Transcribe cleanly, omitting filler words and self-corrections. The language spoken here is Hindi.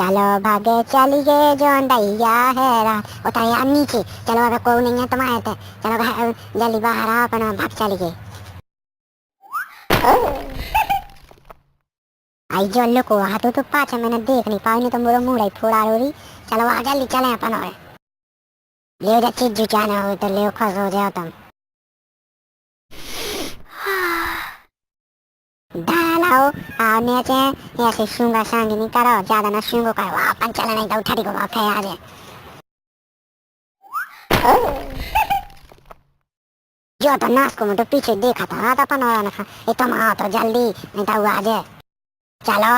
चलो भागे चलिए जो दैया है उतर यार नीचे। चलो अगर कोई नहीं है तुम्हारे थे। चलो जल्दी बाहर आओ अपना भाग चलिए। आई जो लुको हाथों तो पाछे मैंने देख नहीं पाई नहीं तो मेरा मुंह ही फोड़ा रोरी। चलो आ जल्दी चले अपन और ले जा चीज जुटाना हो तो ले खस हो जाओ तुम। ढालाओ आओ नीचे। ऐसे शूंगा सांग नहीं करो ज्यादा ना शूंगो करो अपन चले नहीं तो उठा को माफे आ जाए। जो तो नाच को मैं तो पीछे देखा था अपन और ना ये तुम आओ तो जल्दी नहीं तो वो आ जाए। चलो